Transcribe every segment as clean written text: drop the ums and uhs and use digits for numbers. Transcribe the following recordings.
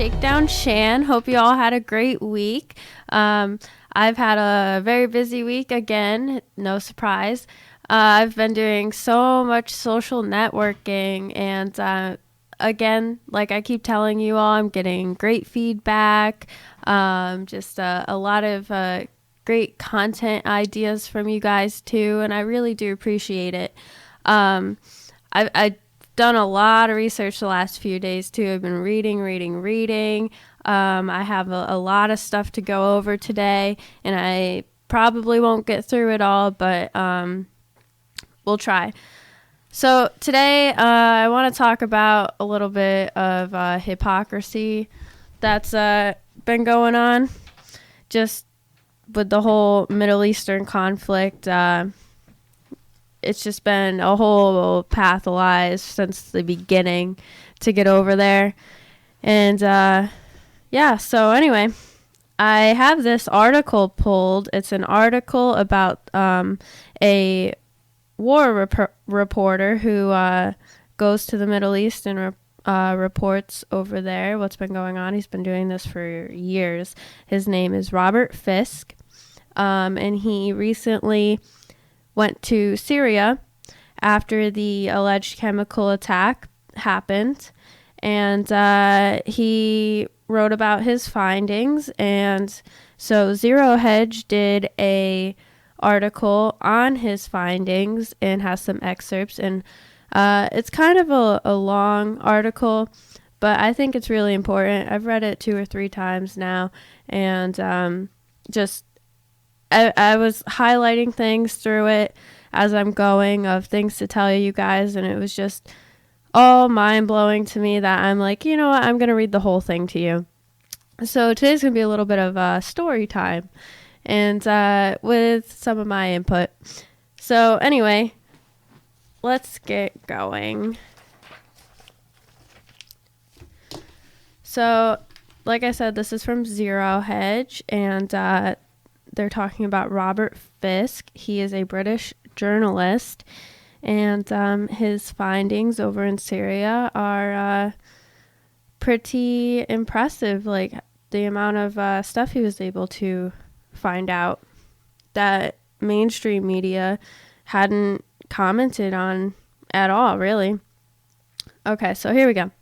Shakedown, Shan. Hope you all had a great week. I've had a very busy week again, no surprise. I've been doing so much social networking, and again, like I keep telling you all, I'm getting great feedback, just a lot of great content ideas from you guys too, and I really do appreciate it. I've done a lot of research the last few days too. I've been reading. I have a lot of stuff to go over today, and I probably won't get through it all, but we'll try. So today I want to talk about a little bit of hypocrisy that's been going on just with the whole Middle Eastern conflict. It's just been a whole path of lies since the beginning to get over there. And so anyway, I have this article pulled. It's an article about a war reporter who goes to the Middle East and reports over there what's been going on. He's been doing this for years. His name is Robert Fisk, and he recently went to Syria after the alleged chemical attack happened, and he wrote about his findings. And so Zero Hedge did a article on his findings and has some excerpts, and it's kind of a long article, but I think it's really important. I've read it 2 or 3 times now, and I was highlighting things through it as I'm going, of things to tell you guys, and it was just all mind-blowing to me that I'm like, you know what, I'm going to read the whole thing to you. So today's going to be a little bit of story time, and with some of my input. So anyway, let's get going. So, like I said, this is from Zero Hedge, and they're talking about Robert Fisk. He is a British journalist, and his findings over in Syria are pretty impressive. Like the amount of stuff he was able to find out that mainstream media hadn't commented on at all, really. Okay, so here we go.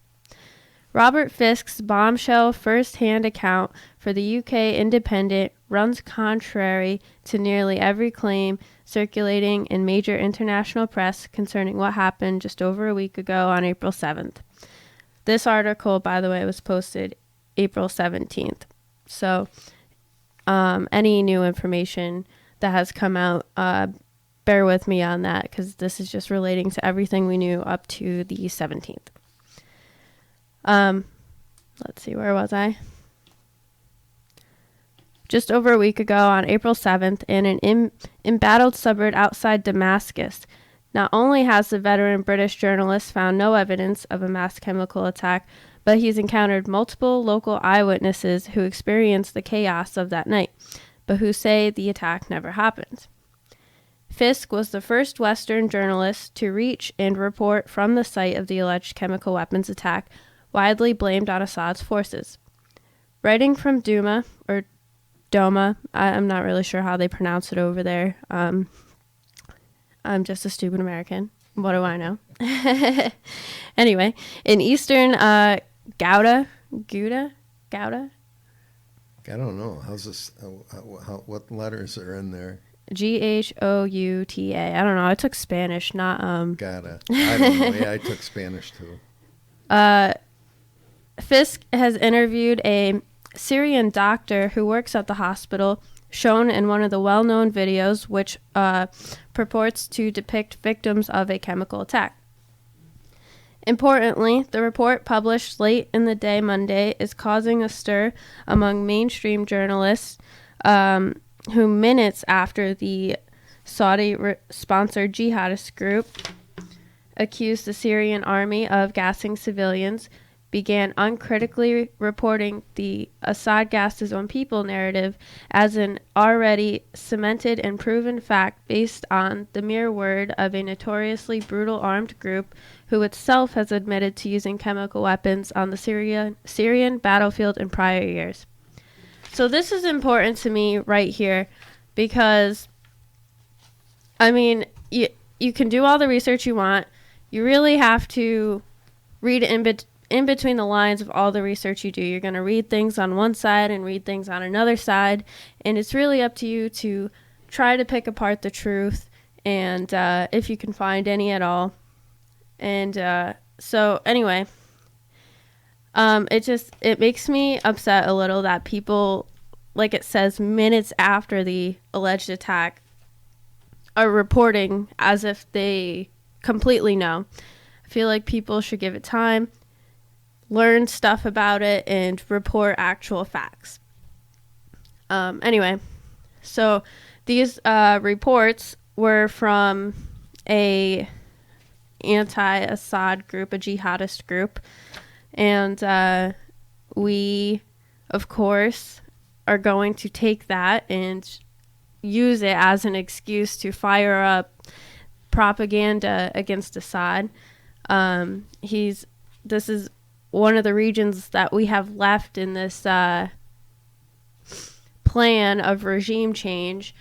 Robert Fisk's bombshell first-hand account for the UK Independent runs contrary to nearly every claim circulating in major international press concerning what happened just over a week ago on April 7th. This article, by the way, was posted April 17th. So any new information that has come out, bear with me on that, because this is just relating to everything we knew up to the 17th. Let's see, where was I? Just over a week ago, on April 7th, in an embattled suburb outside Damascus, not only has the veteran British journalist found no evidence of a mass chemical attack, but he's encountered multiple local eyewitnesses who experienced the chaos of that night, but who say the attack never happened. Fisk was the first Western journalist to reach and report from the site of the alleged chemical weapons attack, widely blamed on Assad's forces. Writing from Duma, I'm not really sure how they pronounce it over there. I'm just a stupid American. What do I know? Anyway, in eastern Gouda? I don't know. How's this? What letters are in there? Gouta. I don't know. I took Spanish, not Gotta. I don't know. Yeah, I took Spanish too. Fisk has interviewed a Syrian doctor who works at the hospital, shown in one of the well-known videos, which purports to depict victims of a chemical attack. Importantly, the report published late in the day Monday is causing a stir among mainstream journalists who minutes after the Saudi-sponsored jihadist group accused the Syrian army of gassing civilians, began uncritically reporting the Assad gassed his own people narrative as an already cemented and proven fact based on the mere word of a notoriously brutal armed group who itself has admitted to using chemical weapons on the Syrian battlefield in prior years. So this is important to me right here because, I mean, you can do all the research you want. You really have to read in between the lines of all the research you do. You're going to read things on one side and read things on another side, and it's really up to you to try to pick apart the truth, and if you can find any at all. And so anyway, it makes me upset a little that people, like it says, minutes after the alleged attack, are reporting as if they completely know. I feel like people should give it time, learn stuff about it, and report actual facts. Anyway, so these reports were from a anti-Assad group, a jihadist group, and we, of course, are going to take that and use it as an excuse to fire up propaganda against Assad. This is one of the regions that we have left in this plan of regime change.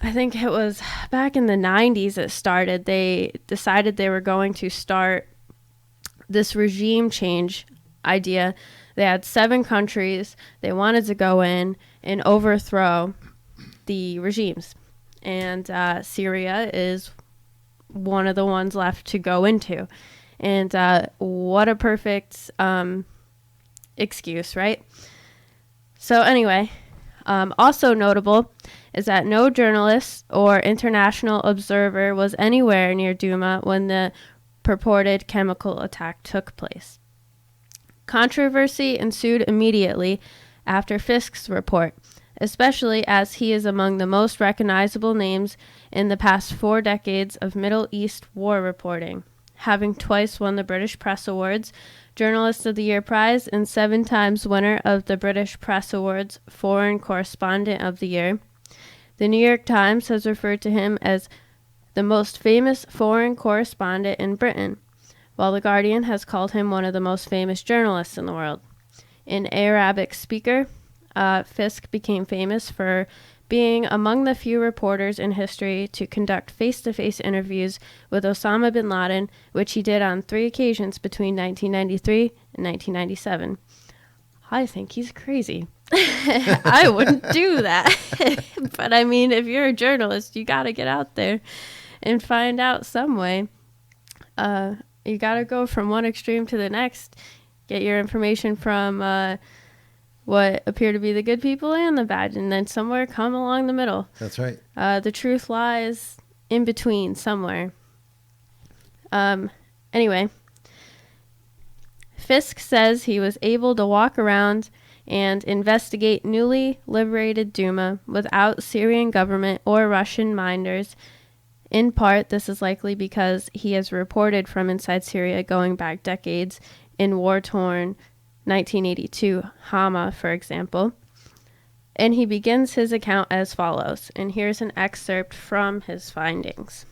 I think it was back in the 90s it started. They decided they were going to start this regime change idea. They had 7 countries. They wanted to go in and overthrow the regimes. And Syria is one of the ones left to go into. And what a perfect excuse, right? So anyway, also notable is that no journalist or international observer was anywhere near Duma when the purported chemical attack took place. Controversy ensued immediately after Fisk's report, especially as he is among the most recognizable names in the past 4 decades of Middle East war reporting, having twice won the British Press Awards Journalist of the Year Prize and 7 times winner of the British Press Awards Foreign Correspondent of the Year. The New York Times has referred to him as the most famous foreign correspondent in Britain, while The Guardian has called him one of the most famous journalists in the world. An Arabic speaker, Fisk became famous for being among the few reporters in history to conduct face-to-face interviews with Osama bin Laden, which he did on 3 occasions between 1993 and 1997. I think he's crazy. I wouldn't do that. But I mean, if you're a journalist, you got to get out there and find out some way. You got to go from one extreme to the next, get your information from what appear to be the good people and the bad, and then somewhere come along the middle. That's right. The truth lies in between somewhere. Anyway, Fisk says he was able to walk around and investigate newly liberated Duma without Syrian government or Russian minders. In part, this is likely because he has reported from inside Syria going back decades in war-torn 1982 Hama, for example. And he begins his account as follows, and here's an excerpt from his findings.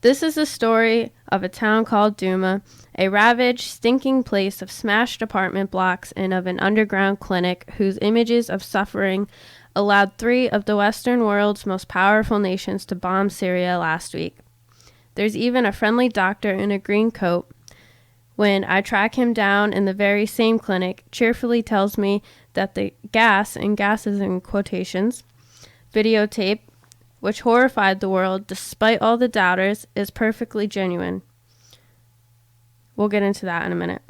This is the story of a town called Duma, a ravaged, stinking place of smashed apartment blocks and of an underground clinic whose images of suffering allowed 3 of the Western world's most powerful nations to bomb Syria last week. There's even a friendly doctor in a green coat, when I track him down in the very same clinic, cheerfully tells me that the gas, and gases in quotations, videotape, which horrified the world despite all the doubters, is perfectly genuine. We'll get into that in a minute.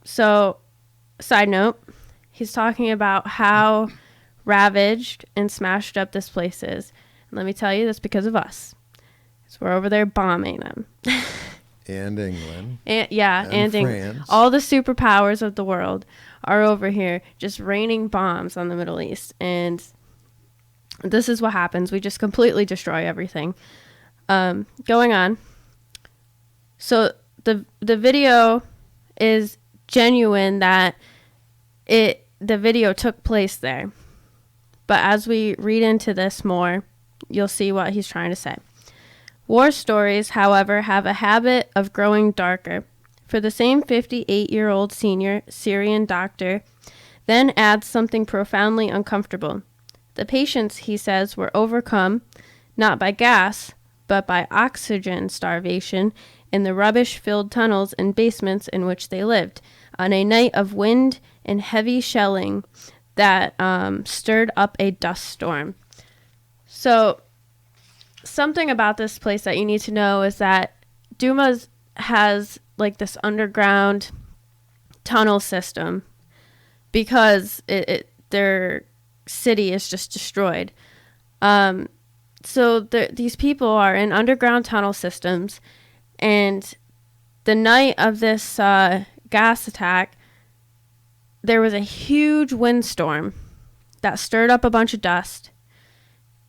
So, side note, he's talking about how ravaged and smashed up this place is. And let me tell you, that's because of us. So we're over there bombing them. And England. And France. All the superpowers of the world are over here just raining bombs on the Middle East. And this is what happens. We just completely destroy everything. Going on. So the video is genuine that the video took place there. But as we read into this more, you'll see what he's trying to say. War stories, however, have a habit of growing darker. For the same 58-year-old senior Syrian doctor then adds something profoundly uncomfortable. The patients, he says, were overcome not by gas, but by oxygen starvation in the rubbish-filled tunnels and basements in which they lived, on a night of wind and heavy shelling that stirred up a dust storm. So something about this place that you need to know is that Duma has like this underground tunnel system because their city is just destroyed. So these people are in underground tunnel systems, and the night of this gas attack, there was a huge windstorm that stirred up a bunch of dust,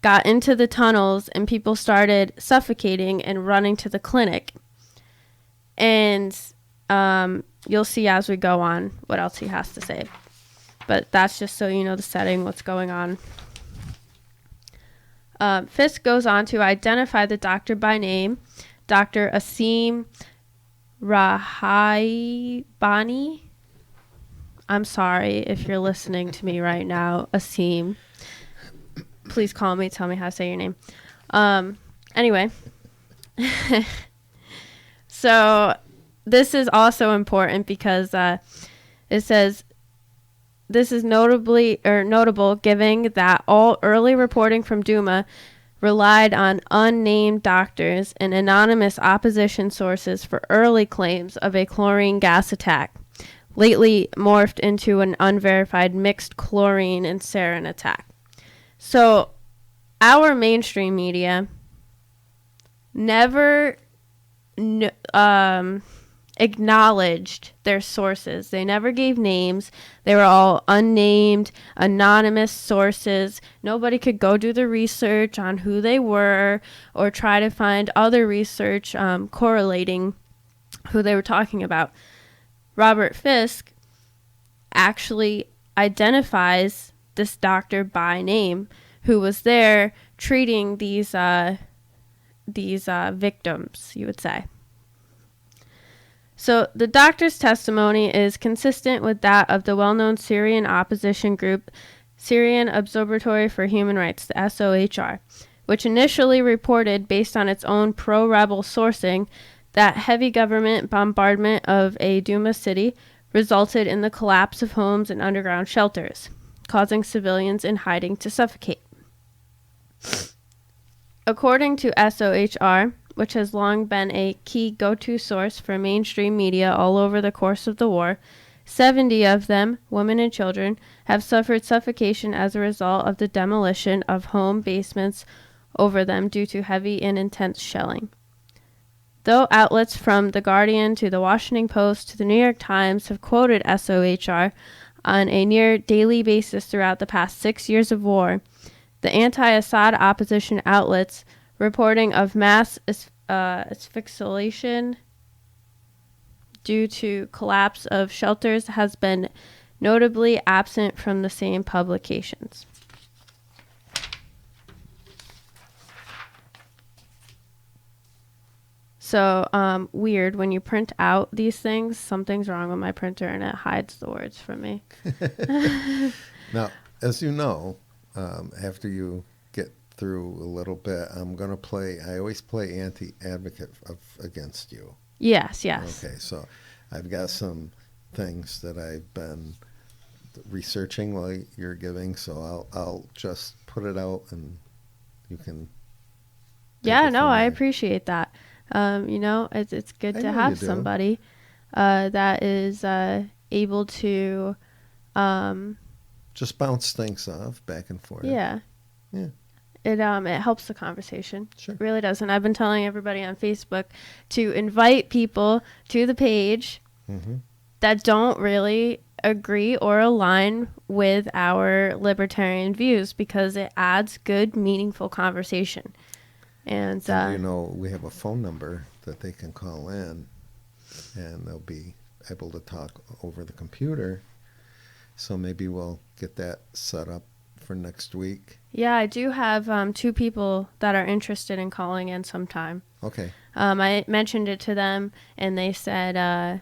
got into the tunnels, and people started suffocating and running to the clinic. And you'll see as we go on what else he has to say. But that's just so you know the setting, what's going on. Fisk goes on to identify the doctor by name, Dr. Asim Rahaibani. I'm sorry if you're listening to me right now, Asim. Please call me, tell me how to say your name. Anyway. So this is also important because it says, this is notable given that all early reporting from Duma relied on unnamed doctors and anonymous opposition sources for early claims of a chlorine gas attack, lately morphed into an unverified mixed chlorine and sarin attack. So our mainstream media never acknowledged their sources. They never gave names. They were all unnamed, anonymous sources. Nobody could go do the research on who they were or try to find other research correlating who they were talking about. Robert Fisk actually identifies this doctor by name who was there treating these victims, you would say. So the doctor's testimony is consistent with that of the well-known Syrian opposition group, Syrian Observatory for Human Rights, the SOHR, which initially reported, based on its own pro-rebel sourcing, that heavy government bombardment of a Duma city resulted in the collapse of homes and underground shelters, causing civilians in hiding to suffocate. According to SOHR, which has long been a key go-to source for mainstream media all over the course of the war, 70 of them, women and children, have suffered suffocation as a result of the demolition of home basements over them due to heavy and intense shelling. Though outlets from The Guardian to The Washington Post to The New York Times have quoted SOHR on a near daily basis throughout the past 6 years of war, the anti-Assad opposition outlets reporting of mass asphyxiation due to collapse of shelters has been notably absent from the same publications. So, weird, when you print out these things, something's wrong with my printer and it hides the words from me. Now, as you know, after you get through a little bit, I'm going to play, I always play anti-advocate against you. Yes. Okay, so I've got some things that I've been researching while you're giving, so I'll just put it out and you can. Yeah, no, I appreciate that. It's good to have somebody that is able to just bounce things off back and forth. Yeah. It helps the conversation. Sure. It really does. And I've been telling everybody on Facebook to invite people to the page that don't really agree or align with our libertarian views, because it adds good, meaningful conversation. And we have a phone number that they can call in, and they'll be able to talk over the computer. So maybe we'll get that set up for next week. Yeah, I do have 2 people that are interested in calling in sometime. Okay. I mentioned it to them, and they said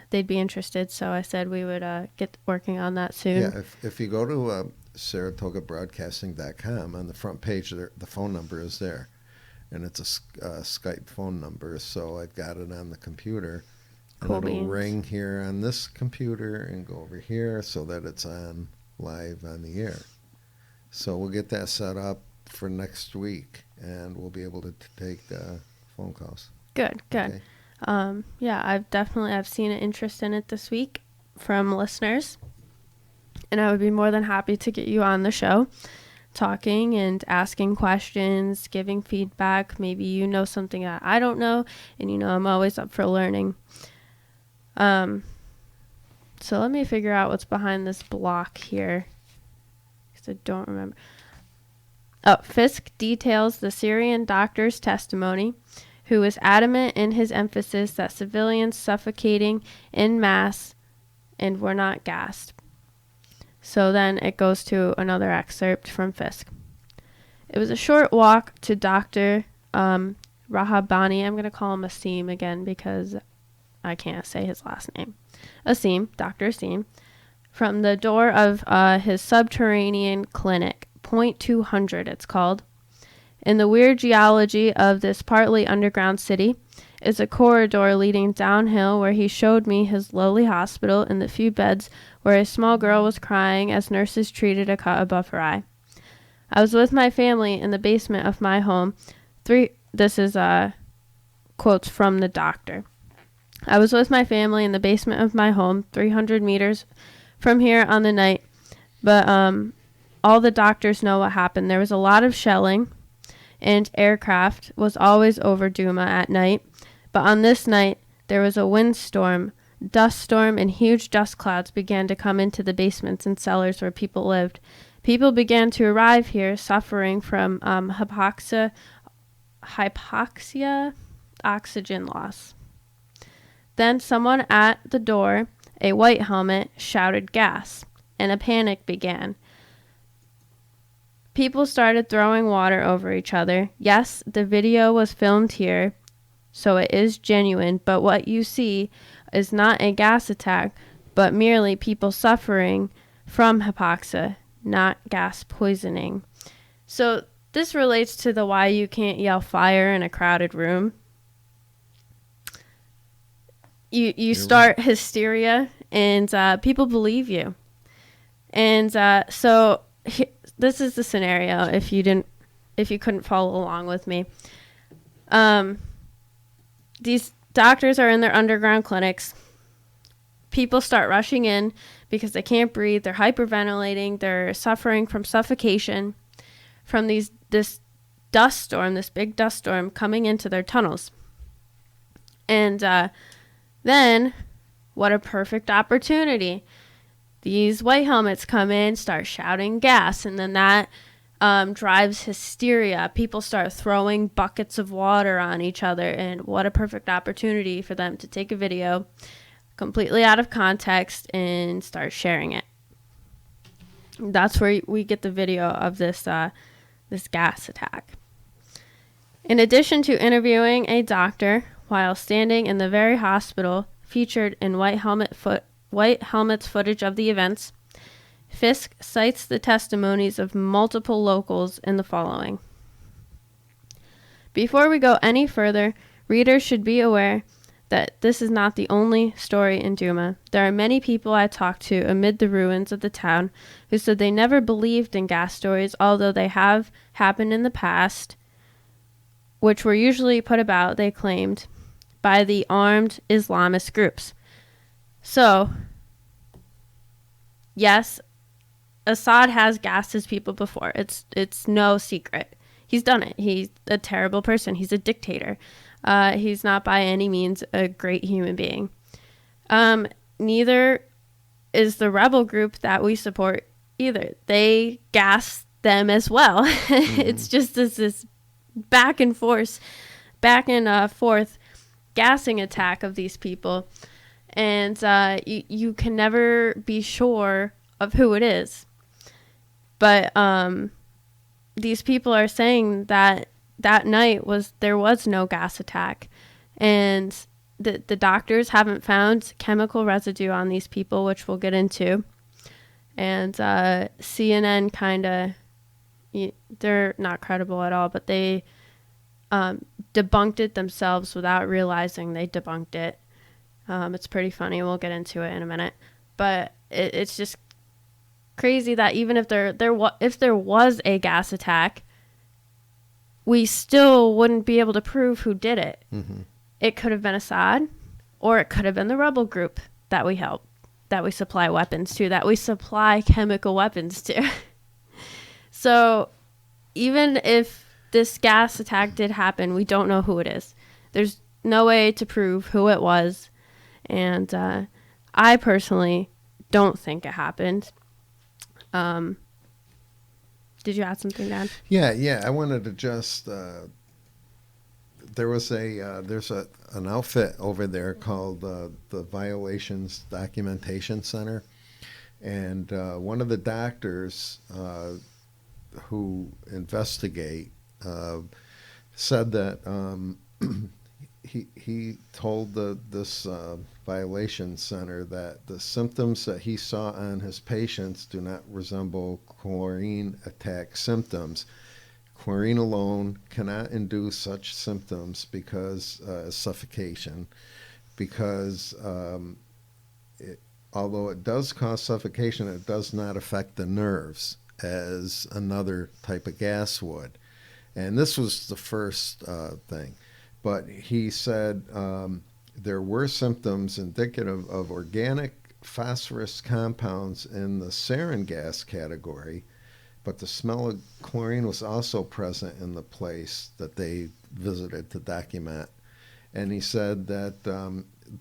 they'd be interested. So I said we would get working on that soon. Yeah, if you go to SaratogaBroadcasting.com, on the front page, the phone number is there. And it's a Skype phone number, so I've got it on the computer. And it'll ring here on this computer and go over here so that it's on live on the air. So we'll get that set up for next week, and we'll be able to take phone calls. Good. Okay. Yeah, I've seen an interest in it this week from listeners, and I would be more than happy to get you on the show, talking and asking questions, giving feedback. Maybe you know something that I don't know, and I'm always up for learning. So let me figure out what's behind this block here, because I don't remember. Oh, Fisk details the Syrian doctor's testimony, who was adamant in his emphasis that civilians suffocating en masse and were not gassed. So then it goes to another excerpt from Fisk. It was a short walk to Dr. Rahabani. I'm going to call him Asim again because I can't say his last name. Dr. Asim, from the door of his subterranean clinic, Point 200 it's called. In the weird geology of this partly underground city is a corridor leading downhill where he showed me his lowly hospital and the few beds where a small girl was crying as nurses treated a cut above her eye. I was with my family in the basement of my home. This is quotes from the doctor. I was with my family in the basement of my home, 300 meters from here on the night, but all the doctors know what happened. There was a lot of shelling, and aircraft was always over Douma at night. But on this night, there was a windstorm, dust storm, and huge dust clouds began to come into the basements and cellars where people lived. People began to arrive here suffering from hypoxia, oxygen loss. Then someone at the door, a white helmet, shouted gas, and a panic began. People started throwing water over each other. Yes, the video was filmed here, so it is genuine, but what you see is not a gas attack, but merely people suffering from hypoxia, not gas poisoning. So this relates to the why you can't yell fire in a crowded room. You start hysteria, and people believe you. And so this is the scenario. If you couldn't follow along with me, these doctors are in their underground clinics. People start rushing in because they can't breathe. They're hyperventilating. They're suffering from suffocation from this dust storm, this big dust storm coming into their tunnels. And then, what a perfect opportunity. These white helmets come in, start shouting gas, and then that drives hysteria. People start throwing buckets of water on each other, and what a perfect opportunity for them to take a video completely out of context and start sharing it. That's where we get the video of this gas attack. In addition to interviewing a doctor while standing in the very hospital featured in White Helmet's footage of the events, Fisk cites the testimonies of multiple locals in the following. Before we go any further, readers should be aware that this is not the only story in Douma. There are many people I talked to amid the ruins of the town who said they never believed in gas stories, although they have happened in the past, which were usually put about, they claimed, by the armed Islamist groups. So, yes, Assad has gassed his people before. It's no secret. He's done it. He's a terrible person. He's a dictator. He's not by any means a great human being. Neither is the rebel group that we support either. They gas them as well. Mm-hmm. It's just this back and forth gassing attack of these people. And you can never be sure of who it is. But these people are saying that night there was no gas attack. And the doctors haven't found chemical residue on these people, which we'll get into. And CNN kind of, they're not credible at all, but they debunked it themselves without realizing they debunked it. It's pretty funny. We'll get into it in a minute. But it's just crazy that even if there was a gas attack, we still wouldn't be able to prove who did it. Mm-hmm. It could have been Assad, or it could have been the rebel group that we help, that we supply weapons to, that we supply chemical weapons to. So even if this gas attack did happen, we don't know who it is. There's no way to prove who it was. And I personally don't think it happened. Did you add something, Dad? Yeah. I wanted to just... there's an outfit over there called the Violations Documentation Center. And one of the doctors who investigate said that he told this violation center that the symptoms that he saw on his patients do not resemble chlorine attack symptoms. Chlorine alone cannot induce such symptoms because suffocation, because although it does cause suffocation, it does not affect the nerves as another type of gas would. And this was the first thing. But he said there were symptoms indicative of organic phosphorus compounds in the sarin gas category, but the smell of chlorine was also present in the place that they visited to document. And he said that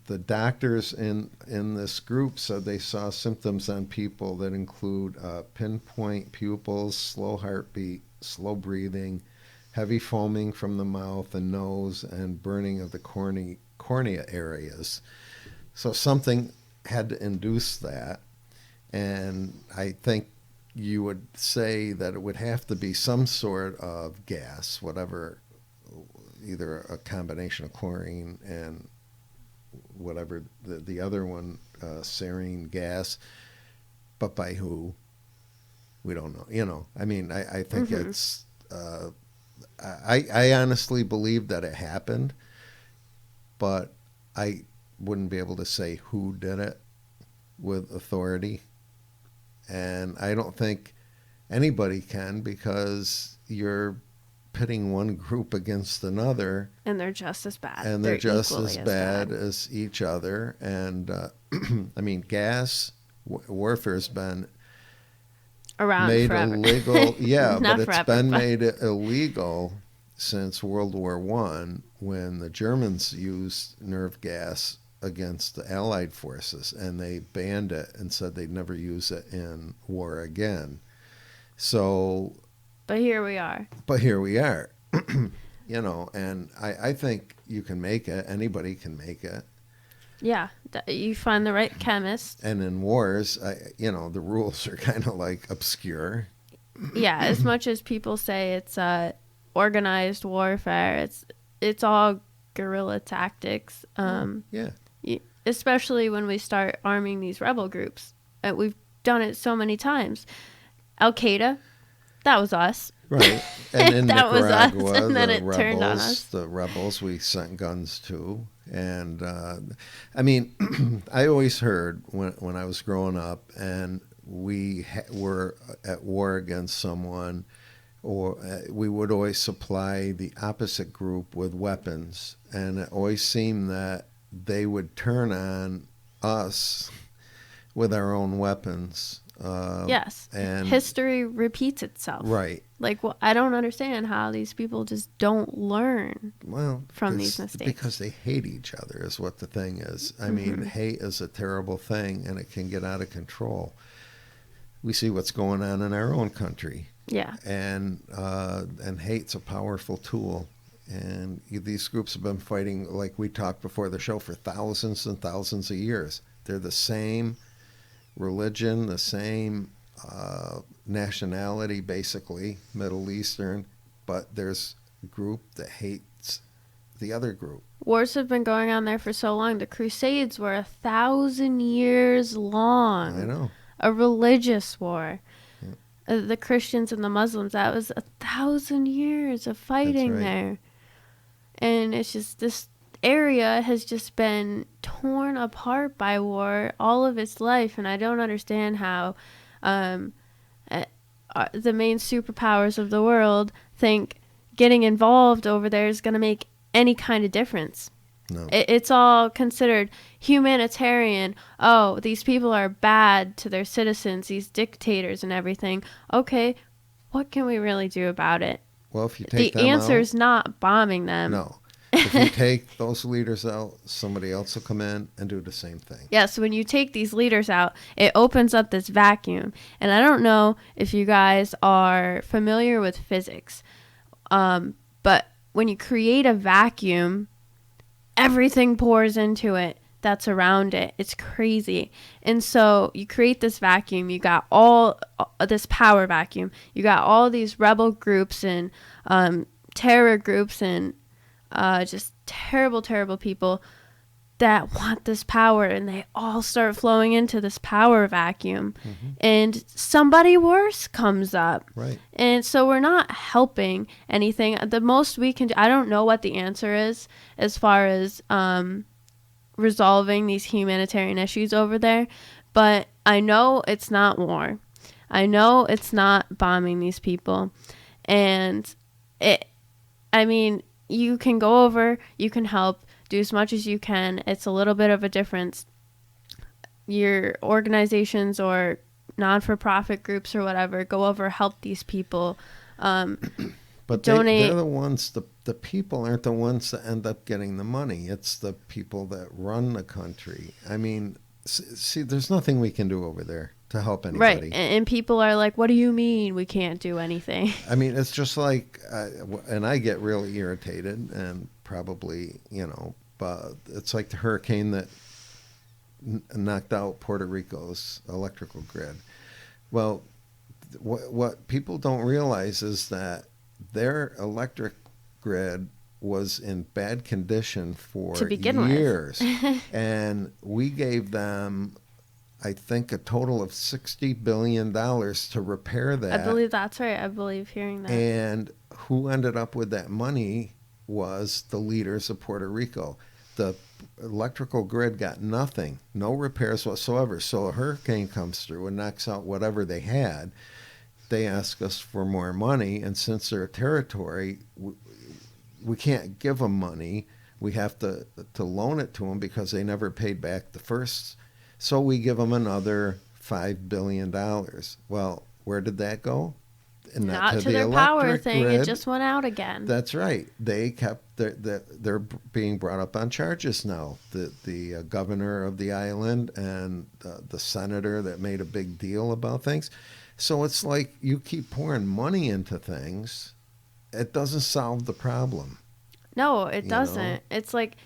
the doctors in this group said they saw symptoms on people that include pinpoint pupils, slow heartbeat, slow breathing, heavy foaming from the mouth and nose, and burning of the cornea areas. So something had to induce that. And I think you would say that it would have to be some sort of gas, whatever, either a combination of chlorine and whatever the other one, sarin gas, but by who? We don't know. I mean, I think mm-hmm. it's... I honestly believe that it happened, but I wouldn't be able to say who did it with authority. And I don't think anybody can, because you're pitting one group against another. And they're just as bad. And they're just as bad as each other. And, I mean, gas warfare has been around made forever. illegal. Yeah, but it's been but... made illegal since World War I, when the Germans used nerve gas against the Allied forces, and they banned it and said they'd never use it in war again. So... But here we are. And I think you can make it. Anybody can make it. Yeah, you find the right chemist. And in wars, the rules are kind of like obscure. Yeah, as much as people say it's organized warfare, it's all guerrilla tactics. Yeah. Especially when we start arming these rebel groups. We've done it so many times. Al-Qaeda, that was us. Right. And in that Nicaragua, was us, and then it turned on us. The rebels we sent guns to. And, I mean, I always heard when I was growing up and we were at war against someone, or we would always supply the opposite group with weapons. And it always seemed that they would turn on us with our own weapons. Yes. And history repeats itself. Right. Like, well, I don't understand how these people just don't learn from these mistakes. Because they hate each other is what the thing is. I mean, hate is a terrible thing, and it can get out of control. We see what's going on in our own country. Yeah. And hate's a powerful tool. And these groups have been fighting, like we talked before the show, for thousands and thousands of years. They're the same religion, the same nationality, basically, Middle Eastern, but there's a group that hates the other group. Wars have been going on there for so long. The Crusades were 1,000 years long. I know. A religious war. Yeah. The Christians and the Muslims, that was 1,000 years of fighting there. And it's just, this area has just been torn apart by war all of its life. And I don't understand how the main superpowers of the world think getting involved over there is going to make any kind of difference. No. It's all considered humanitarian. Oh, these people are bad to their citizens, these dictators and everything. Okay, what can we really do about it? Well, if you take the answer's not bombing them. No. If you take those leaders out, somebody else will come in and do the same thing. Yeah, so when you take these leaders out, it opens up this vacuum. And I don't know if you guys are familiar with physics, but when you create a vacuum, everything pours into it that's around it. It's crazy. And so you create this vacuum. You got all this power vacuum. You got all these rebel groups and terror groups and just terrible, terrible people that want this power, and they all start flowing into this power vacuum. Mm-hmm. And somebody worse comes up. Right. And so we're not helping anything. The most we can do, I don't know what the answer is as far as resolving these humanitarian issues over there, but I know it's not war. I know it's not bombing these people. And you can go over, you can help, do as much as you can. It's a little bit of a difference. Your organizations or non-for-profit groups or whatever, go over, help these people. But donate. They're the ones, the people aren't the ones that end up getting the money. It's the people that run the country. I mean, see, there's nothing we can do over there to help anybody. Right, and people are like, what do you mean we can't do anything? I mean, it's just like, and I get really irritated and probably, but it's like the hurricane that knocked out Puerto Rico's electrical grid. Well, what people don't realize is that their electric grid was in bad condition for to begin years. And we gave them, I think, a total of $60 billion to repair that. I believe that's right. I believe hearing that. And who ended up with that money was the leaders of Puerto Rico. The electrical grid got nothing, no repairs whatsoever. So a hurricane comes through and knocks out whatever they had. They ask us for more money, and since they're a territory, we can't give them money. We have to loan it to them because they never paid back the first. So we give them another $5 billion. Well, where did that go? Not to their power thing. Grid. It just went out again. That's right. They kept they're being brought up on charges now. The governor of the island and the senator that made a big deal about things. So it's like you keep pouring money into things. It doesn't solve the problem. No, it doesn't. It's like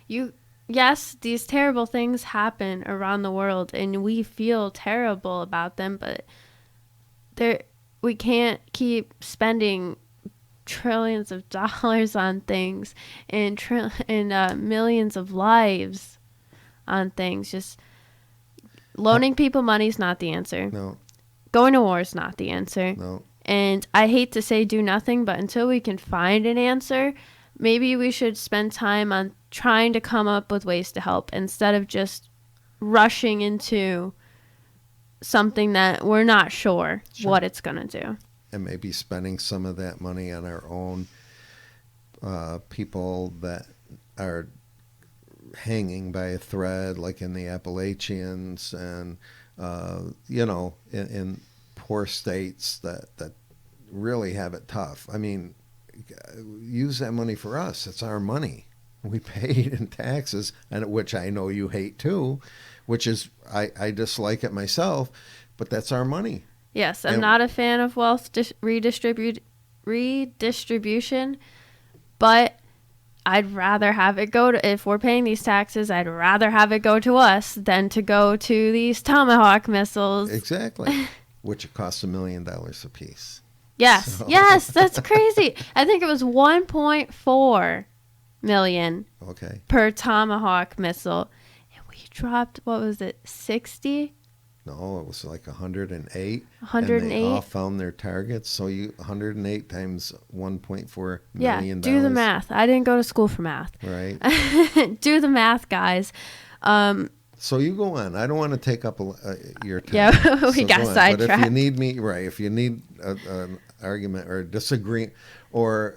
yes, these terrible things happen around the world and we feel terrible about them, but we can't keep spending trillions of dollars on things and millions of lives on things. Just loaning people money is not the answer. No. Going to war is not the answer. No. And I hate to say do nothing, but until we can find an answer, maybe we should spend time on trying to come up with ways to help instead of just rushing into something that we're not sure what it's going to do. And maybe spending some of that money on our own people that are hanging by a thread, like in the Appalachians and, in poor states that really have it tough. I mean, use that money for us. It's our money. We paid in taxes, and which I know you hate too, which is I dislike it myself, but that's our money. Yes, I'm not a fan of wealth redistribution, but I'd rather have it go to, if we're paying these taxes, I'd rather have it go to us than to go to these Tomahawk missiles. Exactly. Which costs $1 million a piece. Yes, so. Yes, that's crazy. I think it was 1.4 million per Tomahawk missile. And we dropped, what was it, 60? No, it was like 108. 108. And they all found their targets. So 108 times 1.4 million. Yeah, do the math. I didn't go to school for math. Right. Do the math, guys. So you go on. I don't want to take up your time. Yeah, we got sidetracked. But if you need me, right, if you need an argument or disagree or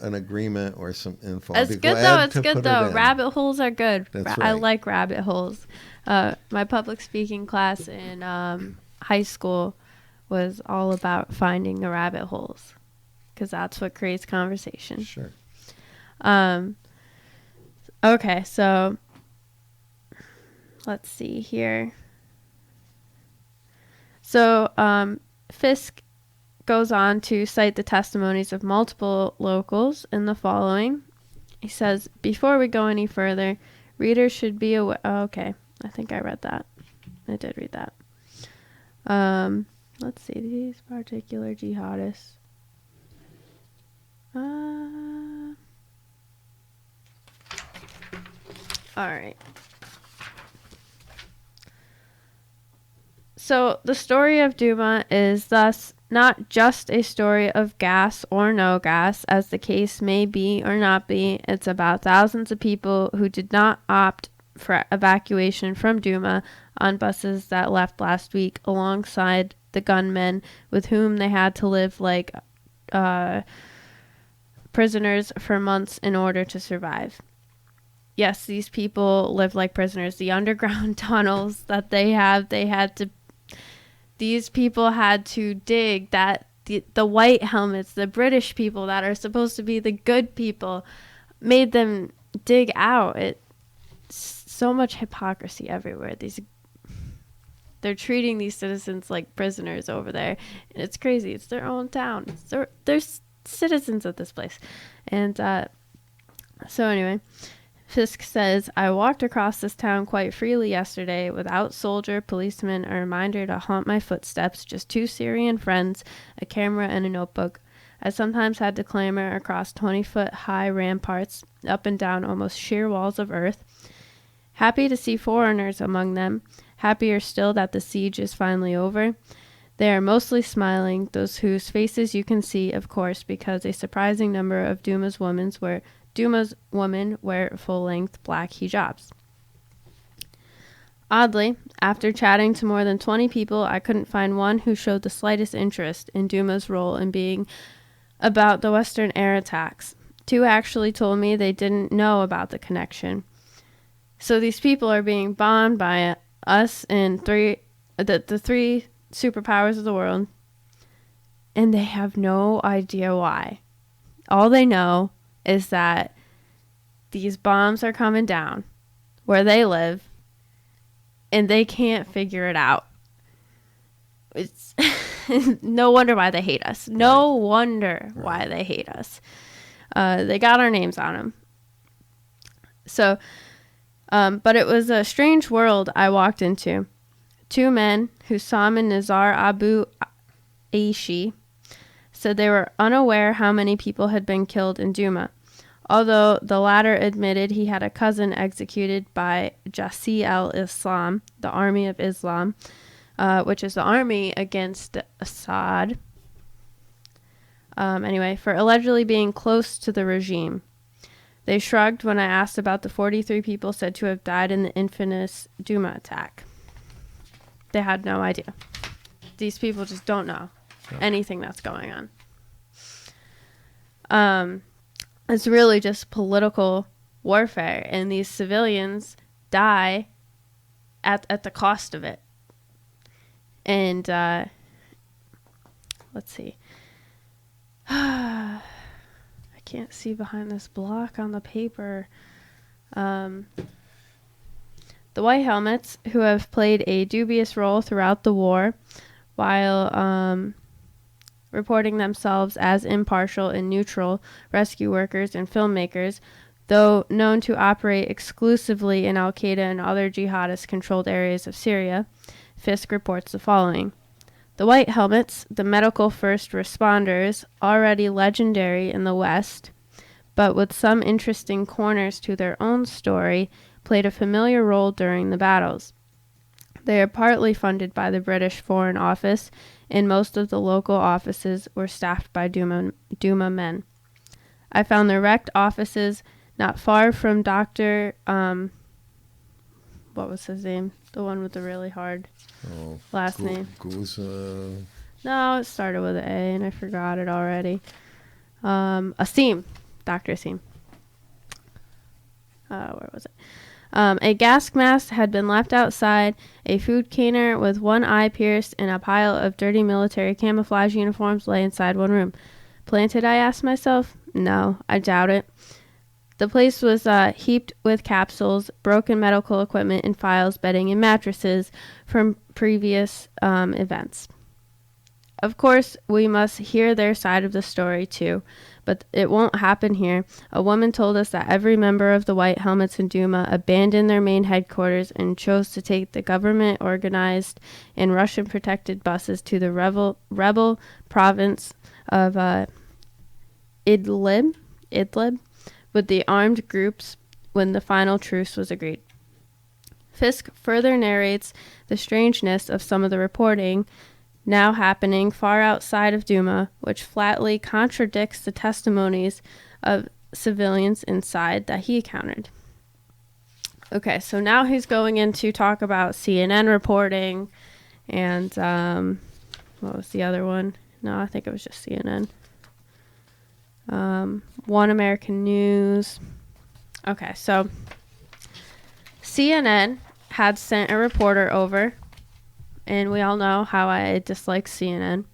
an agreement or some info, it's good though. It's good though. Rabbit holes are good. That's right. I like rabbit holes. My public speaking class in high school was all about finding the rabbit holes because that's what creates conversation. Sure. Okay, so let's see here. So Fisk goes on to cite the testimonies of multiple locals in the following. He says, before we go any further, readers should be aware. Oh, okay. I think I read that. I did read that. Let's see. These particular jihadists. All right. So the story of Duma is thus not just a story of gas or no gas, as the case may be or not be. It's about thousands of people who did not opt for evacuation from Duma on buses that left last week alongside the gunmen with whom they had to live like prisoners for months in order to survive. Yes, these people live like prisoners. The underground tunnels that these people had to dig, that the white helmets, the British people that are supposed to be the good people, made them dig out. It's so much hypocrisy everywhere. They're treating these citizens like prisoners over there, and it's crazy. It's their own town. They're citizens of this place. And so anyway, Fisk says, I walked across this town quite freely yesterday without soldier, policeman, a reminder to haunt my footsteps, just 2 Syrian friends, a camera, and a notebook. I sometimes had to clamber across 20-foot-high ramparts, up and down almost sheer walls of earth. Happy to see foreigners among them, happier still that the siege is finally over. They are mostly smiling, those whose faces you can see, of course, because a surprising number of Duma's women wear full-length black hijabs. Oddly, after chatting to more than 20 people, I couldn't find one who showed the slightest interest in Duma's role in being about the Western air attacks. 2 actually told me they didn't know about the connection. So these people are being bombed by us and the 3 superpowers of the world, and they have no idea why. All they know is that these bombs are coming down where they live, and they can't figure it out. It's no wonder why they hate us. No wonder why they hate us. They got our names on them. So, but it was a strange world I walked into. 2 men, Hussam and Nizar Abu Aishi, said they were unaware how many people had been killed in Duma, although the latter admitted he had a cousin executed by Jasi al-Islam, the Army of Islam, which is the army against Assad, for allegedly being close to the regime. They shrugged when I asked about the 43 people said to have died in the infamous Duma attack. They had no idea. These people just don't know anything that's going on. It's really just political warfare, and these civilians die at the cost of it. And let's see. I can't see behind this block on the paper. The White Helmets, who have played a dubious role throughout the war, while reporting themselves as impartial and neutral rescue workers and filmmakers, though known to operate exclusively in Al-Qaeda and other jihadist-controlled areas of Syria. Fisk reports the following. The White Helmets, the medical first responders, already legendary in the West, but with some interesting corners to their own story, played a familiar role during the battles. They are partly funded by the British Foreign Office, and most of the local offices were staffed by Duma men. I found the wrecked offices not far from Dr. What was his name? The one with the really hard last name. No, it started with an A, and I forgot it already. Asim. Dr. Asim. Where was it? A gas mask had been left outside, a food canner with one eye pierced, and a pile of dirty military camouflage uniforms lay inside one room. Planted, I asked myself? No, I doubt it. The place was heaped with capsules, broken medical equipment, and files, bedding, and mattresses from previous events. Of course, we must hear their side of the story, too, but it won't happen here. A woman told us that every member of the White Helmets in Duma abandoned their main headquarters and chose to take the government-organized and Russian-protected buses to the rebel province of Idlib with the armed groups when the final truce was agreed. Fisk further narrates the strangeness of some of the reporting now happening far outside of Duma, which flatly contradicts the testimonies of civilians inside that he encountered. Okay, so now he's going in to talk about CNN reporting and what was the other one? No, I think it was just CNN. One American News. Okay, so CNN had sent a reporter over, and we all know how I dislike CNN.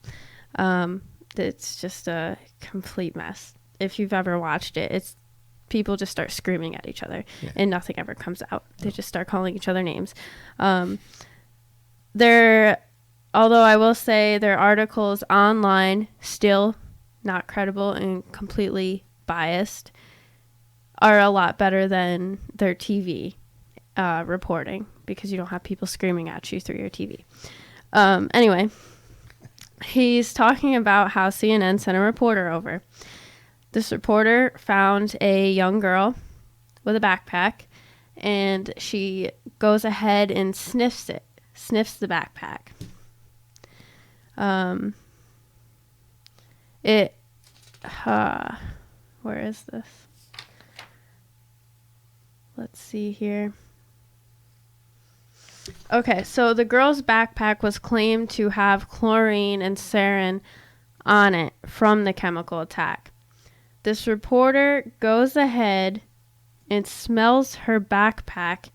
It's just a complete mess. If you've ever watched it, it's people just start screaming at each other, and nothing ever comes out. They just start calling each other names. Although I will say their articles online, still not credible and completely biased, are a lot better than their TV reporting, because you don't have people screaming at you through your TV. Anyway, he's talking about how CNN sent a reporter over. This reporter found a young girl with a backpack, and she goes ahead and sniffs the backpack. Where is this? Let's see here. Okay, so the girl's backpack was claimed to have chlorine and sarin on it from the chemical attack. This reporter goes ahead and smells her backpack,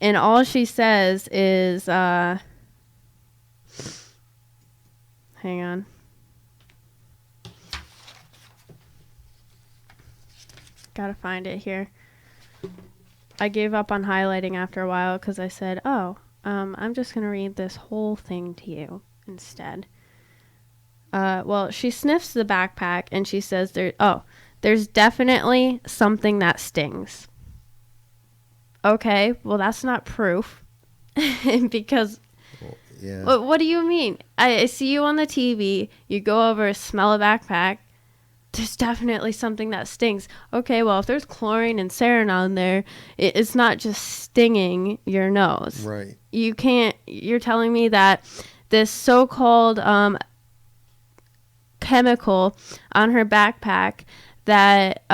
and all she says is, hang on. Gotta find it here. I gave up on highlighting after a while because I said, I'm just going to read this whole thing to you instead. Well, she sniffs the backpack and she says, there's definitely something that stings. Okay, well, that's not proof. Because, what do you mean? I see you on the TV, you go over, smell a backpack. There's definitely something that stings. Okay, well, if there's chlorine and sarin on there, it's not just stinging your nose. Right. You're telling me that this so-called chemical on her backpack that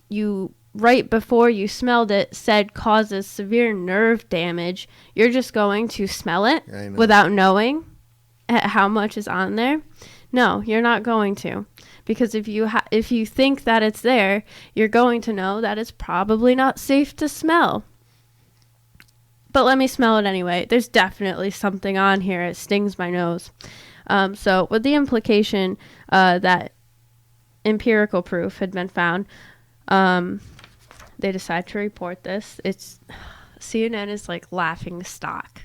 you, right before you smelled it, said causes severe nerve damage, you're just going to smell it without knowing how much is on there? No, you're not going to. Because if you think that it's there, you're going to know that it's probably not safe to smell. But let me smell it anyway. There's definitely something on here. It stings my nose. So with the implication that empirical proof had been found, they decide to report this. CNN is like laughing stock.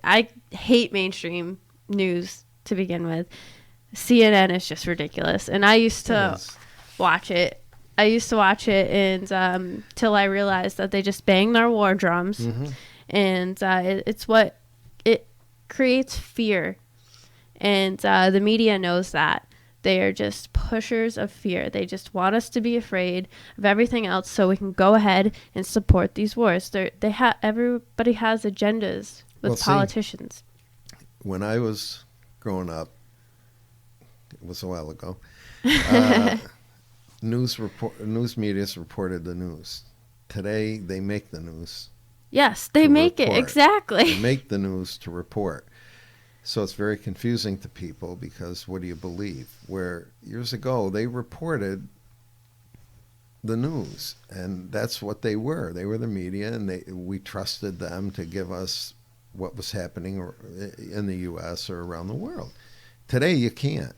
I hate mainstream news to begin with. CNN is just ridiculous. And I used to watch it. And till I realized that they just bang their war drums. Mm-hmm. And it's what it creates fear. And the media knows that. They are just pushers of fear. They just want us to be afraid of everything else so we can go ahead and support these wars. Everybody has agendas with politicians. When I was growing up, it was a while ago, news media reported the news. Today, they make the news. Yes, they make it. Exactly. They make the news to report. So it's very confusing to people because what do you believe? Where years ago, they reported the news, and that's what they were. They were the media, and we trusted them to give us what was happening in the U.S. or around the world. Today, you can't.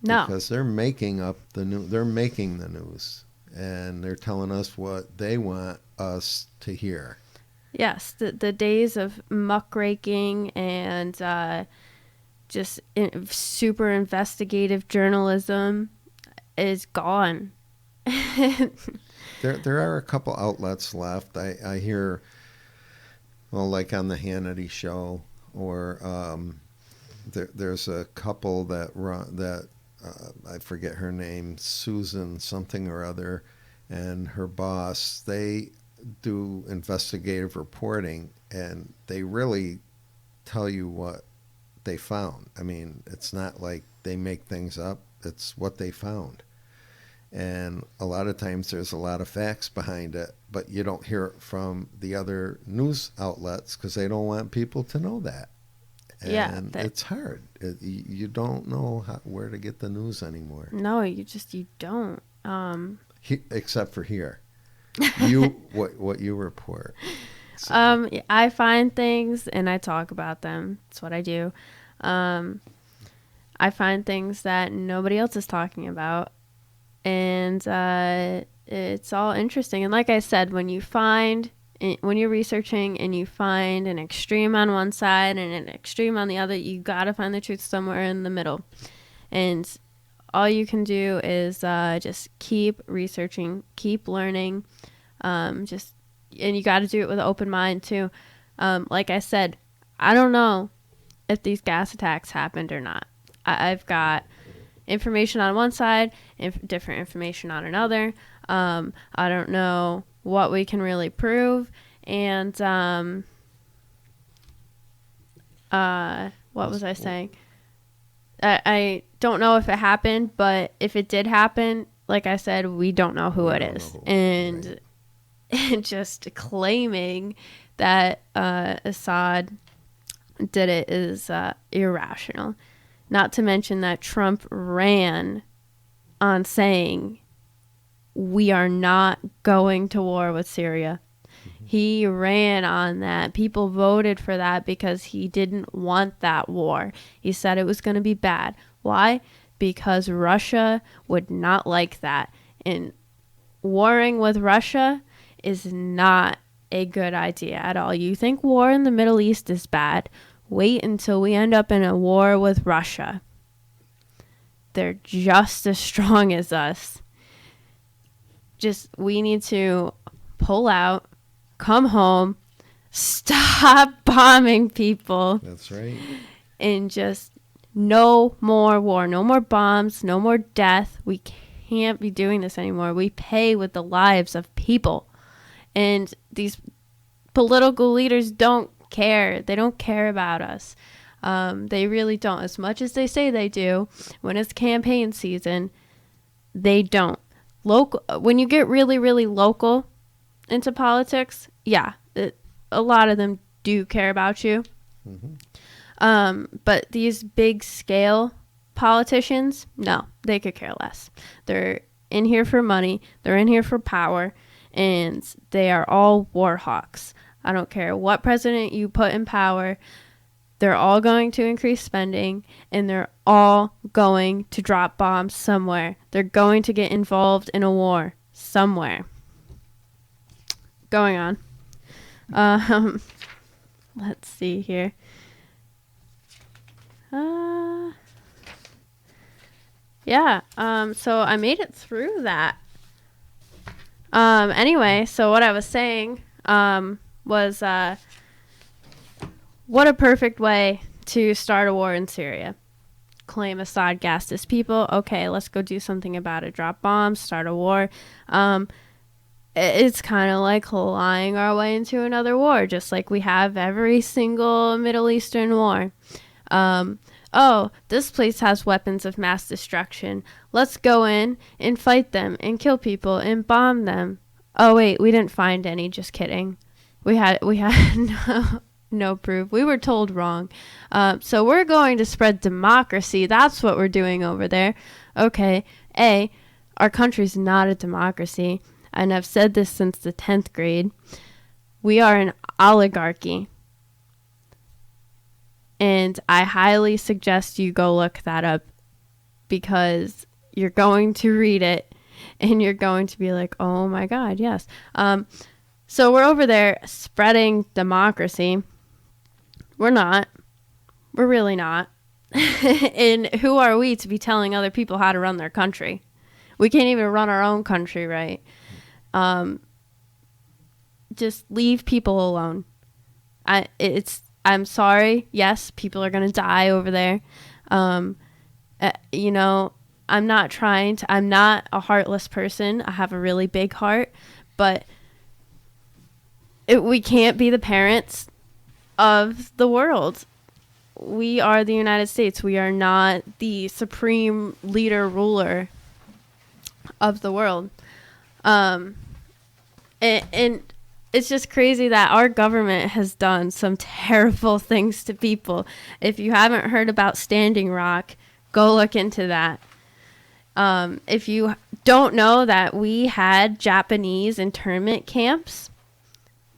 No. Because they're making up the news. They're making the news, and they're telling us what they want us to hear. Yes, the days of muckraking and just super investigative journalism is gone. There are a couple outlets left. I hear, well, like on the Hannity show, or there's a couple that run that I forget her name, Susan something or other, and her boss. They do investigative reporting, and they really tell you what they found. I mean, it's not like they make things up. It's what they found. And a lot of times there's a lot of facts behind it, but you don't hear it from the other news outlets because they don't want people to know that. And it's hard. You don't know where to get the news anymore. No, you don't. Except for here. What you report. So. I find things and I talk about them. That's what I do. I find things that nobody else is talking about, and it's all interesting. And like I said, when you're researching and you find an extreme on one side and an extreme on the other, you gotta find the truth somewhere in the middle. And all you can do is just keep researching, keep learning, and you got to do it with an open mind too. Like I said, I don't know if these gas attacks happened or not. I've got information on one side, different information on another. I don't know what we can really prove, and what was I saying? I don't know if it happened, but if it did happen, like I said, we don't know who it is. And just claiming that Assad did it is irrational. Not to mention that Trump ran on saying we are not going to war with Syria. Mm-hmm. He ran on that. People voted for that because he didn't want that war. He said it was going to be bad. Why? Because Russia would not like that. And warring with Russia is not a good idea at all. You think war in the Middle East is bad? Wait until we end up in a war with Russia. They're just as strong as us. We need to pull out, come home, stop bombing people. That's right. And just no more war, no more bombs, no more death. We can't be doing this anymore. We pay with the lives of people. And these political leaders don't care. They don't care about us. They really don't. As much as they say they do, when it's campaign season, they don't. When you get really, really local into politics, yeah, a lot of them do care about you. Mm-hmm. But these big scale politicians, no, they could care less. They're in here for money. They're in here for power. And they are all war hawks. I don't care what president you put in power. They're all going to increase spending, and they're all going to drop bombs somewhere. They're going to get involved in a war somewhere. Going on. Let's see here. Yeah. So I made it through that. Anyway, so what I was saying was what a perfect way to start a war in Syria. Claim Assad gassed his people. Okay, let's go do something about it. Drop bombs, start a war. It's kind of like lying our way into another war, just like we have every single Middle Eastern war. Oh, this place has weapons of mass destruction. Let's go in and fight them and kill people and bomb them. Oh wait, we didn't find any. Just kidding. We had no proof. We were told wrong. So we're going to spread democracy. That's what we're doing over there. Okay. Our country's not a democracy. And I've said this since the 10th grade. We are an oligarchy. And I highly suggest you go look that up, because you're going to read it and you're going to be like, oh my God, yes. So we're over there spreading democracy. We're not. We're really not. And who are we to be telling other people how to run their country? We can't even run our own country right. Just leave people alone. I'm sorry. Yes, people are going to die over there. You know, I'm not a heartless person. I have a really big heart, but we can't be the parents of the world. We are the United States. We are not the supreme leader ruler of the world. And it's just crazy that our government has done some terrible things to people. If you haven't heard about Standing Rock, go look into that. If you don't know that we had Japanese internment camps,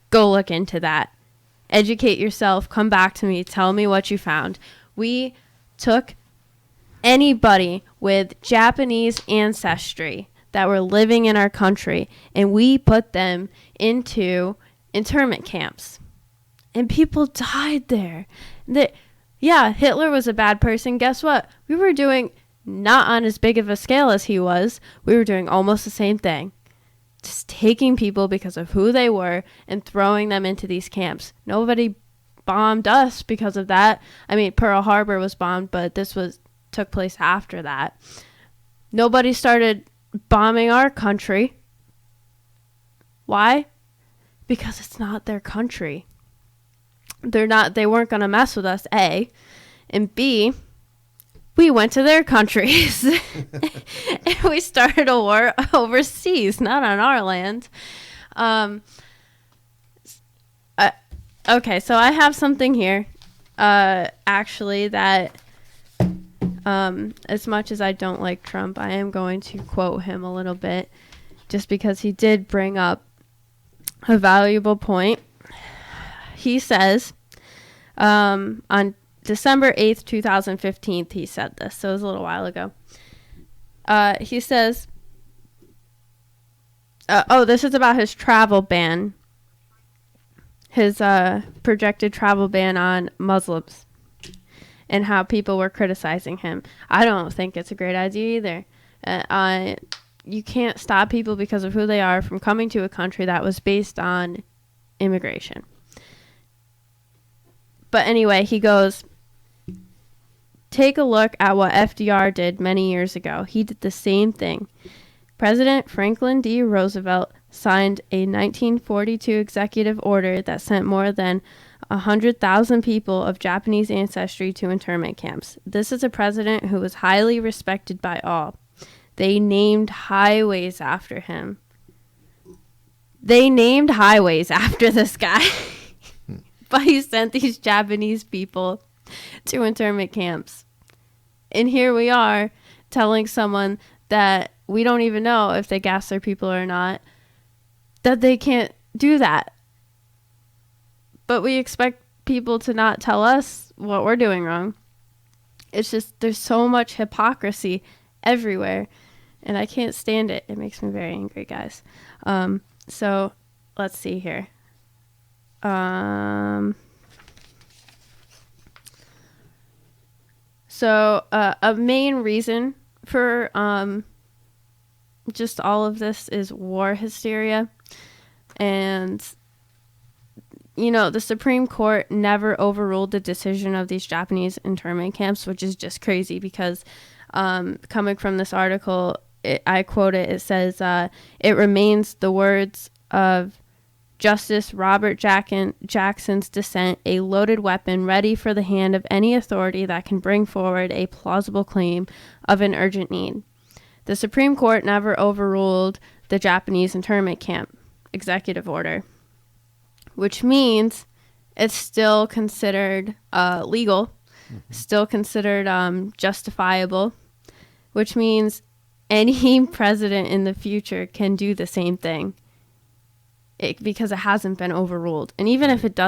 go look into that. Educate yourself. Come back to me. Tell me what you found. We took anybody with Japanese ancestry that were living in our country, and we put them into internment camps. And people died there. Yeah, Hitler was a bad person. Guess what? We were doing not on as big of a scale as he was. We were doing almost the same thing. Just taking people because of who they were and throwing them into these camps. Nobody bombed us because of that. I mean, Pearl Harbor was bombed, but took place after that. Nobody started bombing our country. Why? Because it's not their country. They weren't going to mess with us, A. And B, we went to their countries. And we started a war overseas, not on our land. Okay, so I have something here, actually, that as much as I don't like Trump, I am going to quote him a little bit, just because he did bring up a valuable point. He says, on December 8th, 2015, he said this, so it was a little while ago. He says, this is about his travel ban, his projected travel ban on Muslims, and how people were criticizing him. I don't think it's a great idea either. You can't stop people because of who they are from coming to a country that was based on immigration. But anyway, he goes, take a look at what FDR did many years ago. He did the same thing. President Franklin D. Roosevelt signed a 1942 executive order that sent more than 100,000 people of Japanese ancestry to internment camps. This is a president who was highly respected by all. They named highways after him. They named highways after this guy. But he sent these Japanese people to internment camps. And here we are telling someone that we don't even know if they gas their people or not, that they can't do that. But we expect people to not tell us what we're doing wrong. It's just, there's so much hypocrisy everywhere, and I can't stand it. It makes me very angry, guys. So let's see here. So a main reason for just all of this is war hysteria. And, the Supreme Court never overruled the decision of these Japanese internment camps, which is just crazy because coming from this article, I quote it, it says, it remains the words of Justice Robert Jackson's dissent, a loaded weapon ready for the hand of any authority that can bring forward a plausible claim of an urgent need. The Supreme Court never overruled the Japanese internment camp executive order, which means it's still considered legal, still considered justifiable, which means any president in the future can do the same thing because it hasn't been overruled. And even if it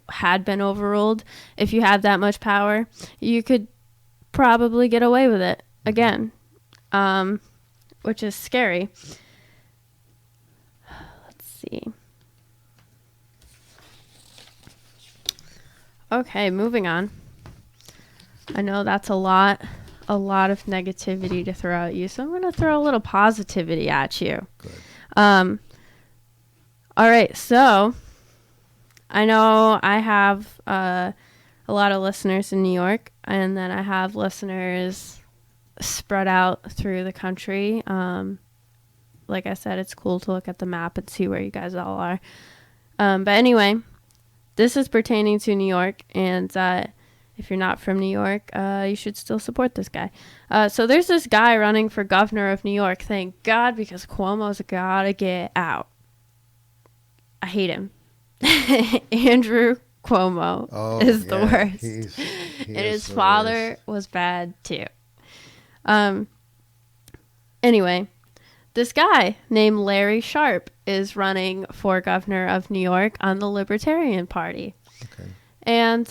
had been overruled, if you had that much power, you could probably get away with it again, which is scary. Let's see. Okay, moving on. I know that's a lot of negativity to throw at you, so I'm going to throw a little positivity at you. Good. All right, so I know I have a lot of listeners in New York, and then I have listeners spread out through the country. Like I said, it's cool to look at the map and see where you guys all are. But anyway, this is pertaining to New York, and if you're not from New York, you should still support this guy. So there's this guy running for governor of New York. Thank God, because Cuomo's gotta get out. I hate him. Andrew Cuomo is the worst. And his father was bad too. Anyway, this guy named Larry Sharpe is running for governor of New York on the Libertarian Party. Okay. And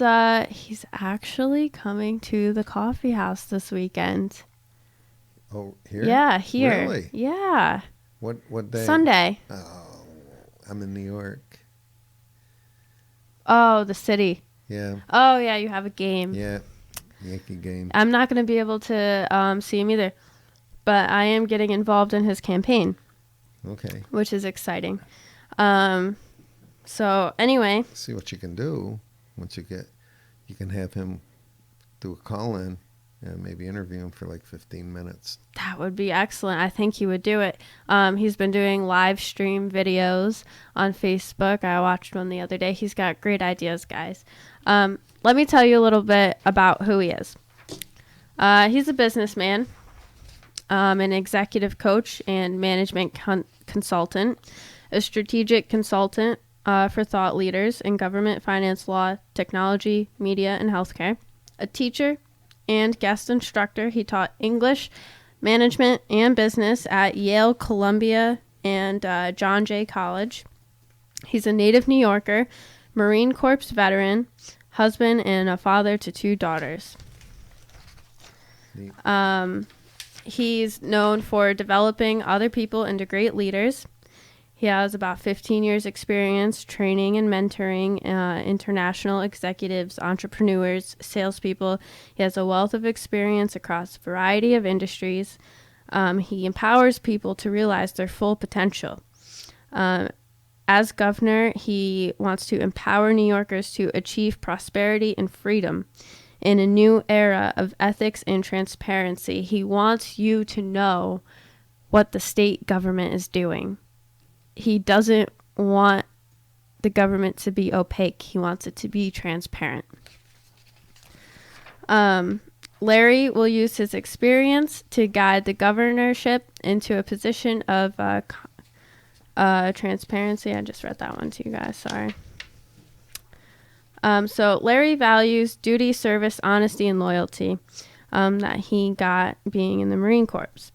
he's actually coming to the coffee house this weekend. Oh, here? Yeah, here. Really? Yeah. What day? Sunday. Oh, I'm in New York. Oh, the city. Yeah. Oh, yeah, you have a game. Yeah, Yankee game. I'm not going to be able to see him either, but I am getting involved in his campaign. Okay. Which is exciting. So anyway. See what you can do once you can have him do a call-in and maybe interview him for like 15 minutes. That would be excellent. I think he would do it. He's been doing live stream videos on Facebook. I watched one the other day. He's got great ideas, guys. Let me tell you a little bit about who he is. He's a businessman, an executive coach and management consultant, a strategic consultant for thought leaders in government, finance, law, technology, media, and healthcare, a teacher and guest instructor. He taught English, management, and business at Yale, Columbia, and John Jay College. He's a native New Yorker, Marine Corps veteran, husband, and a father to 2 daughters. He's known for developing other people into great leaders. He has about 15 years experience training and mentoring international executives, entrepreneurs, salespeople. He has a wealth of experience across a variety of industries. He empowers people to realize their full potential. As governor, he wants to empower New Yorkers to achieve prosperity and freedom in a new era of ethics and transparency. He wants you to know what the state government is doing. He doesn't want the government to be opaque. He wants it to be transparent. Larry will use his experience to guide the governorship into a position of transparency. I just read that one to you guys. Sorry. So Larry values duty, service, honesty, and loyalty that he got being in the Marine Corps.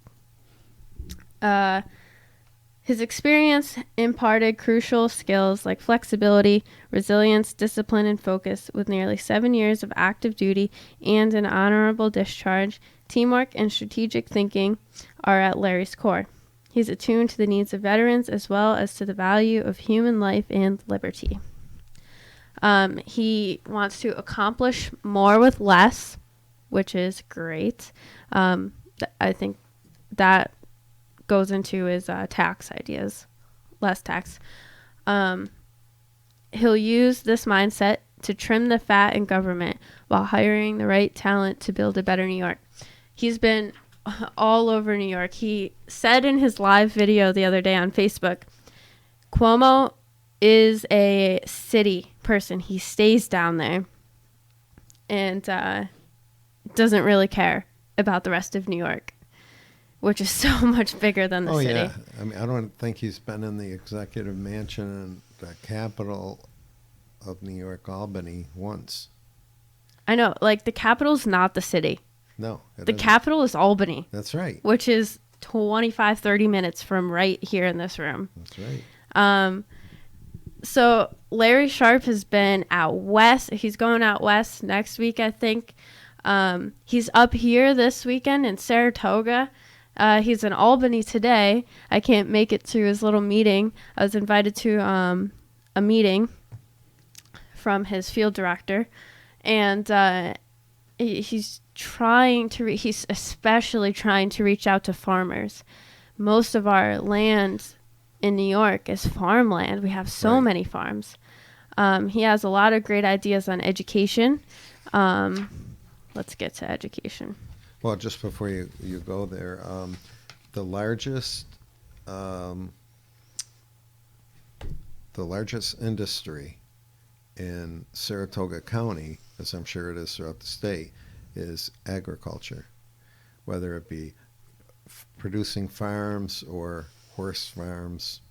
His experience imparted crucial skills like flexibility, resilience, discipline, and focus. With nearly 7 years of active duty and an honorable discharge, teamwork and strategic thinking are at Larry's core. He's attuned to the needs of veterans as well as to the value of human life and liberty. He wants to accomplish more with less, which is great. I think that goes into his tax ideas, less tax. He'll use this mindset to trim the fat in government while hiring the right talent to build a better New York. He's been all over New York. He said in his live video the other day on Facebook, Cuomo is a city person. He stays down there and doesn't really care about the rest of New York, which is so much bigger than the city. Yeah. I mean, I don't think he's been in the executive mansion in the capital of New York, Albany, once. I know, like the capital's not the city. No. The capital is Albany. That's right. Which is 25, 30 minutes from right here in this room. That's right. So Larry Sharpe has been out west. He's going out west next week, I think. He's up here this weekend in Saratoga. He's in Albany today. I can't make it to his little meeting. I was invited to a meeting from his field director. And he's trying to he's especially trying to reach out to farmers. Most of our land in New York is farmland. We have so many farms. He has a lot of great ideas on education. Let's get to education. Well, just before you go there, the largest industry in Saratoga County, as I'm sure it is throughout the state, is agriculture, whether it be producing farms or horse farms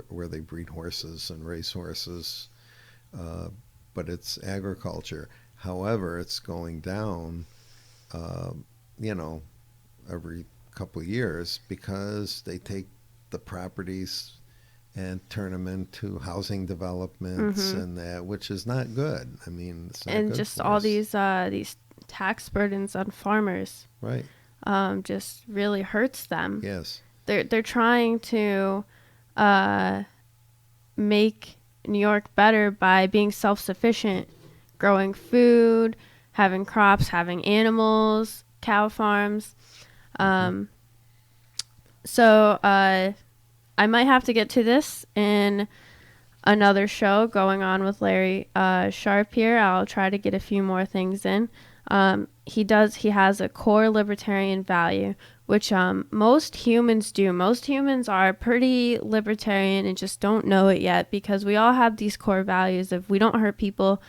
where they breed horses and race horses, but it's agriculture. However, it's going down, every couple of years because they take the properties and turn them into housing developments and that, which is not good. I mean, it's not and good just for all us. these tax burdens on farmers, right? Just really hurts them. Yes, they're trying to make New York better by being self-sufficient, growing food, having crops, having animals, cow farms. So I might have to get to this in another show going on with Larry Sharpe here. I'll try to get a few more things in. He has a core libertarian value, which most humans do. Most humans are pretty libertarian and just don't know it yet, because we all have these core values of we don't hurt people,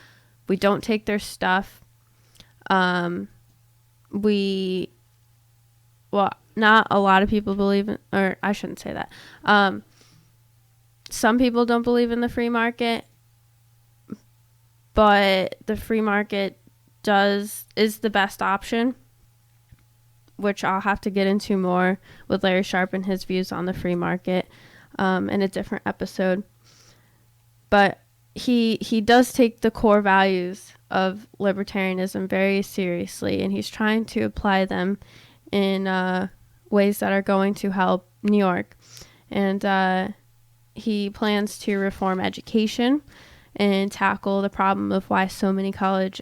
we don't take their stuff, not a lot of people believe in, or I shouldn't say that. Some people don't believe in the free market, but the free market is the best option, which I'll have to get into more with Larry Sharpe and his views on the free market in a different episode. But he does take the core values of libertarianism very seriously, and he's trying to apply them in ways that are going to help New York. And he plans to reform education and tackle the problem of why so many college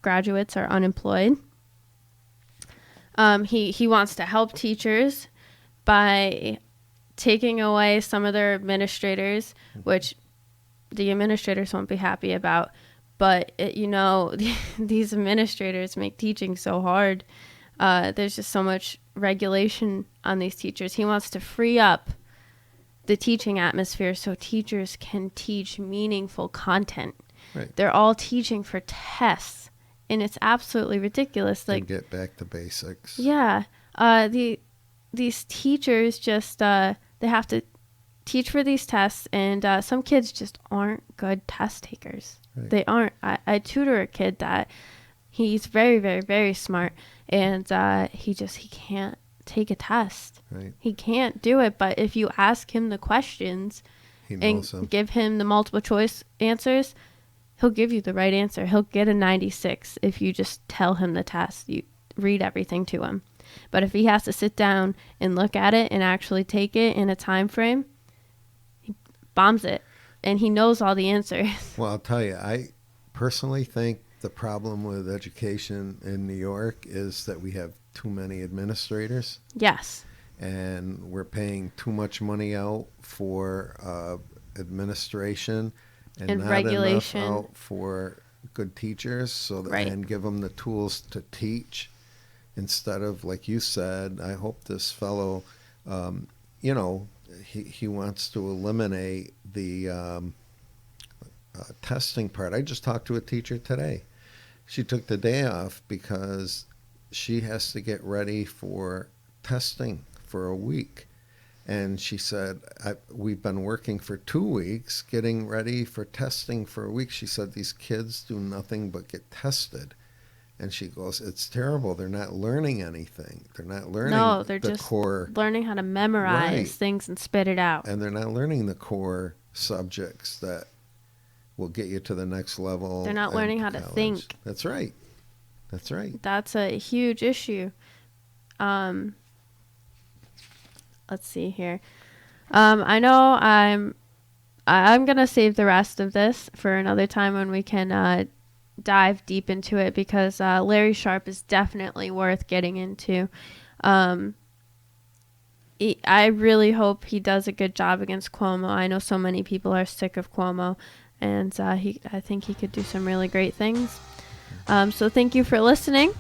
graduates are unemployed. He wants to help teachers by taking away some of their administrators, which the administrators won't be happy about. But, these administrators make teaching so hard. There's just so much regulation on these teachers. He wants to free up the teaching atmosphere so teachers can teach meaningful content. Right. They're all teaching for tests, and it's absolutely ridiculous. And get back to basics. Yeah. These teachers just, they have to teach for these tests, and some kids just aren't good test takers. Right. They aren't. I tutor a kid that he's very, very, very smart, and he can't take a test. Right. He can't do it, but if you ask him the questions and give him the multiple choice answers, he'll give you the right answer. He'll get a 96 if you just tell him the test. You read everything to him. But if he has to sit down and look at it and actually take it in a time frame, he bombs it, and he knows all the answers. Well, I'll tell you, I personally think the problem with education in New York is that we have too many administrators. Yes. And we're paying too much money out for administration and not regulation. enough out for good teachers, so that, Right. and give them the tools to teach instead of, like you said, I hope this fellow, he wants to eliminate the testing part. I just talked to a teacher today. She took the day off because she has to get ready for testing for a week. And she said, we've been working for 2 weeks getting ready for testing for a week. She said, these kids do nothing but get tested. And she goes, it's terrible. They're not learning anything. They're not learning they're the just core. learning how to memorize things and spit it out. And they're not learning the core subjects that will get you to the next level. They're not learning how to think. That's right. That's right. That's a huge issue. Let's see here. I know I'm gonna save the rest of this for another time when we can dive deep into it, because Larry Sharpe is definitely worth getting into. I really hope he does a good job against Cuomo. I know so many people are sick of Cuomo, and I think he could do some really great things. So thank you for listening.